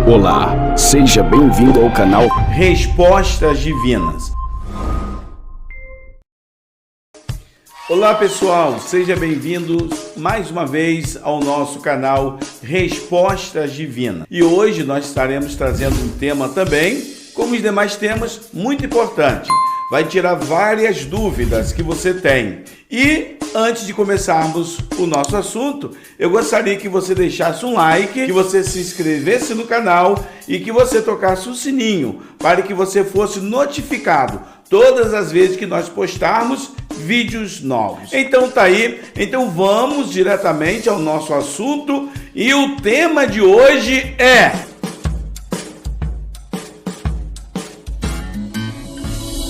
Olá, seja bem-vindo ao canal Respostas Divinas. Olá pessoal, seja bem-vindos mais uma vez ao nosso canal Respostas Divinas. E hoje nós estaremos trazendo um tema também, como os demais temas, muito importante. Vai tirar várias dúvidas que você tem. E antes de começarmos o nosso assunto, eu gostaria que você deixasse um like, que você se inscrevesse no canal e que você tocasse o sininho para que você fosse notificado todas as vezes que nós postarmos vídeos novos. Então tá aí, então vamos diretamente ao nosso assunto e o tema de hoje é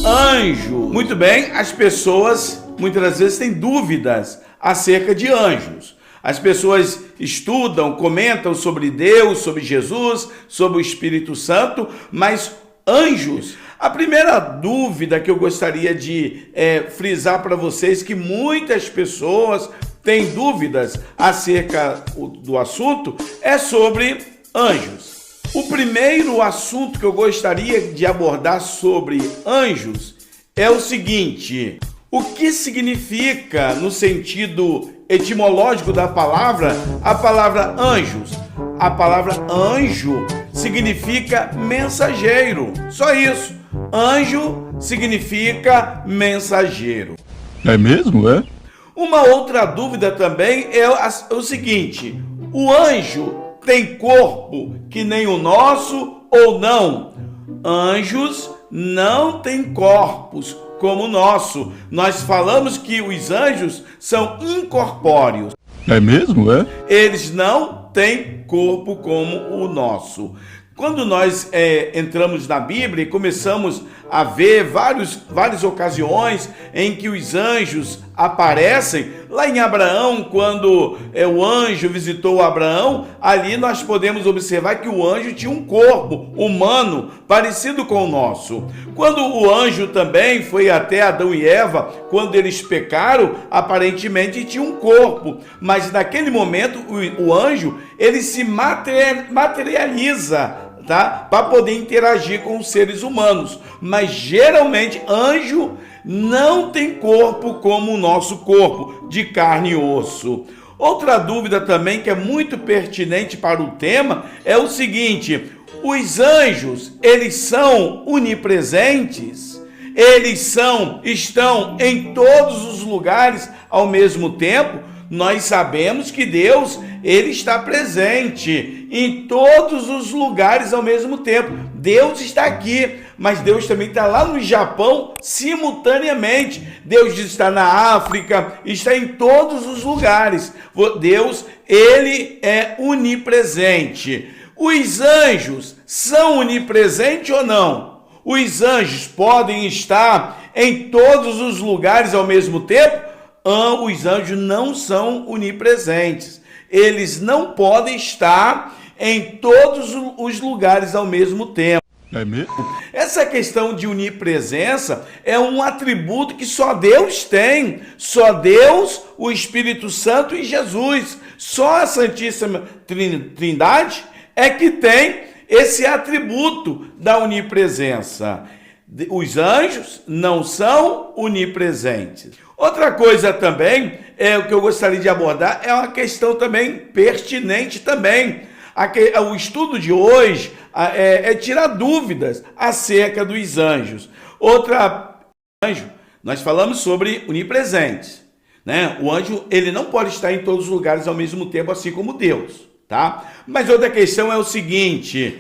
anjo. Muito bem, as pessoas muitas das vezes têm dúvidas acerca de anjos. As pessoas estudam, comentam sobre Deus, sobre Jesus, sobre o Espírito Santo, mas anjos, a primeira dúvida que eu gostaria de frisar para vocês, que muitas pessoas têm dúvidas acerca do assunto, é sobre anjos. O primeiro assunto que eu gostaria de abordar sobre anjos é o seguinte: o que significa, no sentido etimológico da palavra, a palavra anjos? A palavra anjo significa mensageiro, só isso. Anjo significa mensageiro. É mesmo, é? Uma outra dúvida também é o seguinte: o anjo tem corpo que nem o nosso ou não? Anjos não têm corpos como o nosso. Nós falamos que os anjos são incorpóreos. É mesmo, é? Eles não têm corpo como o nosso. Quando nós entramos na Bíblia e começamos a ver várias ocasiões em que os anjos aparecem, lá em Abraão, quando o anjo visitou Abraão, ali nós podemos observar que o anjo tinha um corpo humano parecido com o nosso. Quando o anjo também foi até Adão e Eva, quando eles pecaram, aparentemente tinha um corpo, mas naquele momento o anjo ele se materializa, tá? Para poder interagir com os seres humanos. Mas geralmente anjo não tem corpo como o nosso corpo, de carne e osso. Outra dúvida também que é muito pertinente para o tema é o seguinte: os anjos, eles são onipresentes? Eles estão em todos os lugares ao mesmo tempo? Nós sabemos que Deus, ele está presente em todos os lugares ao mesmo tempo. Deus está aqui, mas Deus também está lá no Japão simultaneamente. Deus está na África, está em todos os lugares. Deus, ele é onipresente. Os anjos são onipresentes ou não? Os anjos podem estar em todos os lugares ao mesmo tempo? Os anjos não são onipresentes. Eles não podem estar em todos os lugares ao mesmo tempo. É mesmo? Essa questão de onipresença é um atributo que só Deus tem. Só Deus, o Espírito Santo e Jesus. Só a Santíssima Trindade é que tem esse atributo da onipresença. Os anjos não são onipresentes. Outra coisa também, o que eu gostaria de abordar, é uma questão também pertinente também. O estudo de hoje é tirar dúvidas acerca dos anjos. Anjo, nós falamos sobre onipresentes, né? O anjo, ele não pode estar em todos os lugares ao mesmo tempo, assim como Deus, tá? Mas outra questão é o seguinte: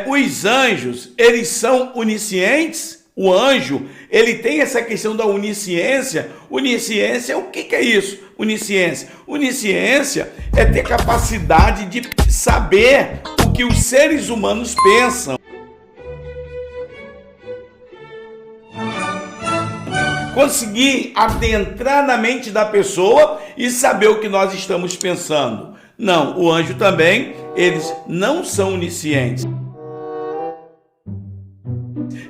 os anjos, eles são oniscientes? O anjo, ele tem essa questão da onisciência. Onisciência, o que é isso? Onisciência. Onisciência é ter capacidade de saber o que os seres humanos pensam. Conseguir adentrar na mente da pessoa e saber o que nós estamos pensando. Não, o anjo também, eles não são oniscientes.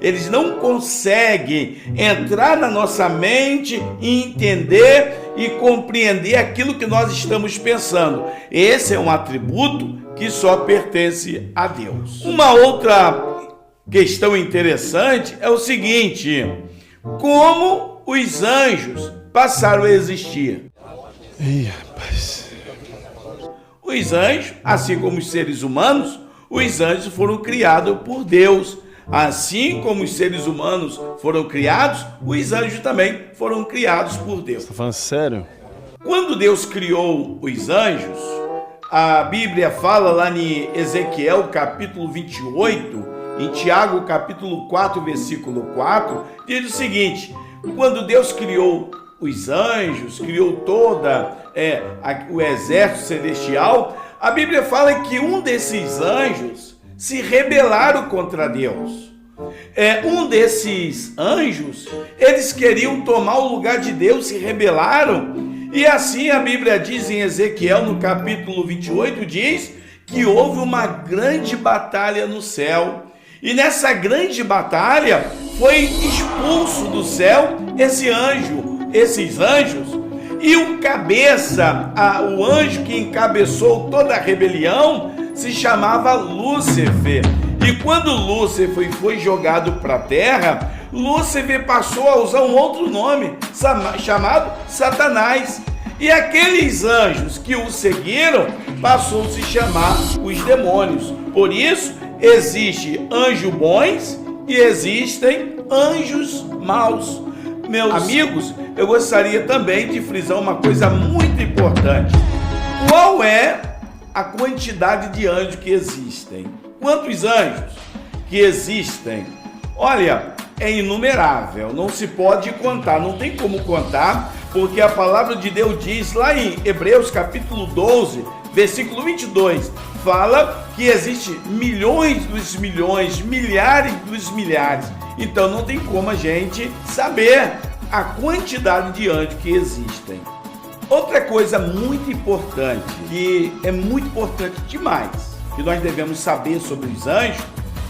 Eles não conseguem entrar na nossa mente e entender e compreender aquilo que nós estamos pensando. Esse é um atributo que só pertence a Deus. Uma outra questão interessante é o seguinte: como os anjos passaram a existir? Ih, rapaz. Os anjos, assim como os seres humanos, os anjos foram criados por Deus. Assim como os seres humanos foram criados, os anjos também foram criados por Deus. Tá falando sério? Quando Deus criou os anjos, a Bíblia fala lá em Ezequiel capítulo 28, em Tiago capítulo 4, versículo 4, diz o seguinte: quando Deus criou os anjos, criou toda o exército celestial, a Bíblia fala que um desses anjos se rebelaram contra Deus. Um desses anjos, eles queriam tomar o lugar de Deus, se rebelaram, e assim a Bíblia diz em Ezequiel, no capítulo 28, diz que houve uma grande batalha no céu, e nessa grande batalha foi expulso do céu esses anjos, e o anjo que encabeçou toda a rebelião se chamava Lúcifer. E quando Lúcifer foi jogado para a terra, Lúcifer passou a usar um outro nome, chamado Satanás. E aqueles anjos que o seguiram passou a se chamar os demônios. Por isso, existem anjos bons e existem anjos maus. Meus amigos, eu gostaria também de frisar uma coisa muito importante. Qual é a quantidade de anjos que existem? Quantos anjos que existem? Olha, é inumerável, não se pode contar, não tem como contar, porque a palavra de Deus diz lá em Hebreus capítulo 12, versículo 22, fala que existe milhões dos milhões, milhares dos milhares. Então não tem como a gente saber a quantidade de anjos que existem. Outra coisa muito importante, que é muito importante demais, que nós devemos saber sobre os anjos,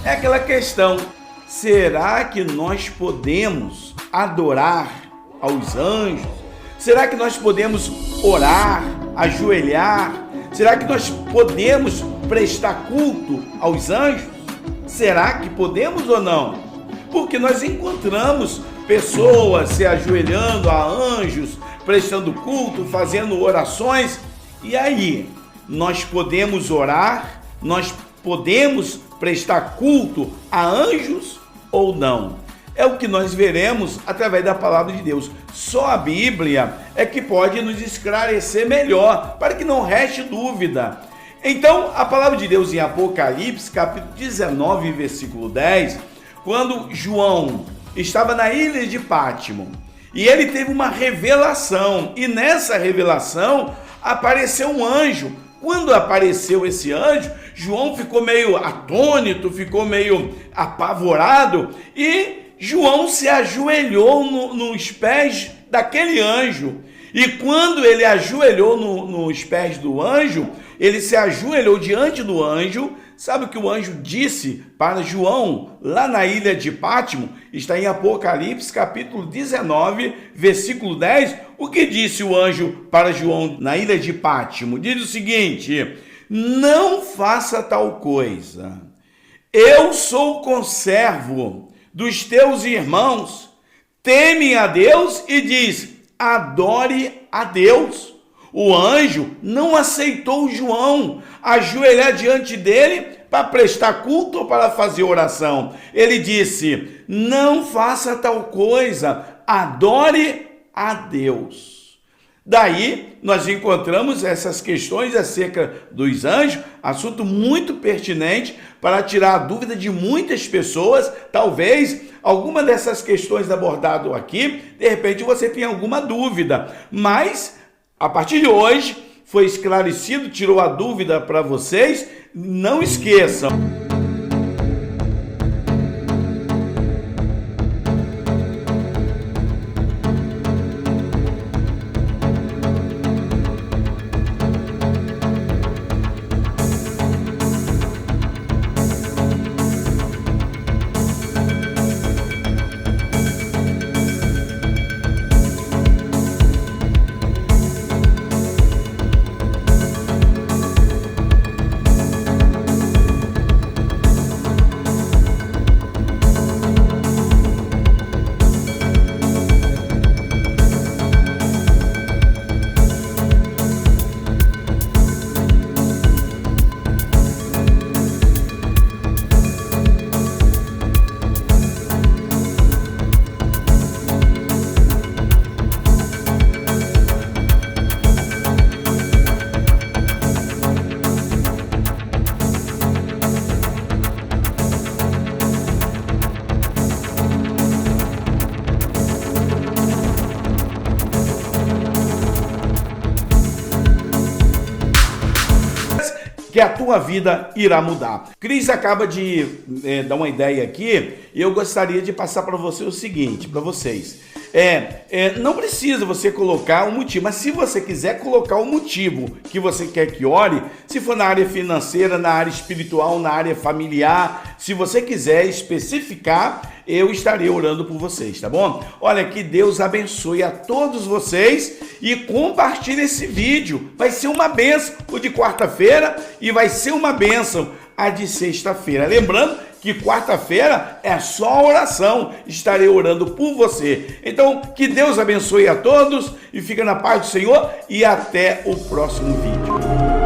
é aquela questão: será que nós podemos adorar aos anjos? Será que nós podemos orar, ajoelhar? Será que nós podemos prestar culto aos anjos? Será que podemos ou não? Porque nós encontramos pessoas se ajoelhando a anjos, prestando culto, fazendo orações. E aí, nós podemos orar? Nós podemos prestar culto a anjos ou não? É o que nós veremos através da palavra de Deus. Só a Bíblia é que pode nos esclarecer melhor, para que não reste dúvida. Então, a palavra de Deus em Apocalipse, capítulo 19, versículo 10, quando João estava na ilha de Pátimo, e ele teve uma revelação, e nessa revelação apareceu um anjo. Quando apareceu esse anjo, João ficou meio atônito, ficou meio apavorado, e João se ajoelhou nos pés daquele anjo. E quando ele ajoelhou nos pés do anjo, ele se ajoelhou diante do anjo. Sabe o que o anjo disse para João lá na ilha de Pátimo? Está em Apocalipse capítulo 19, versículo 10. O que disse o anjo para João na ilha de Pátimo? Diz o seguinte: não faça tal coisa. Eu sou conservo dos teus irmãos. Teme a Deus e diz: adore a Deus. O anjo não aceitou João ajoelhar diante dele para prestar culto ou para fazer oração. Ele disse: não faça tal coisa, adore a Deus. Daí nós encontramos essas questões acerca dos anjos, assunto muito pertinente para tirar a dúvida de muitas pessoas. Talvez alguma dessas questões abordadas aqui, de repente você tenha alguma dúvida, mas a partir de hoje foi esclarecido, tirou a dúvida para vocês. Não esqueçam. que a tua vida irá mudar. Cris acaba de dar uma ideia aqui e eu gostaria de passar para você o seguinte, para vocês. Não precisa você colocar um motivo, mas se você quiser colocar o motivo que você quer que ore, se for na área financeira, na área espiritual, na área familiar, se você quiser especificar, eu estarei orando por vocês, tá bom? Olha, que Deus abençoe a todos vocês e compartilhe esse vídeo. Vai ser uma bênção o de quarta-feira e vai ser uma bênção a de sexta-feira. Lembrando que quarta-feira é só oração, estarei orando por você. Então, que Deus abençoe a todos e fica na paz do Senhor e até o próximo vídeo.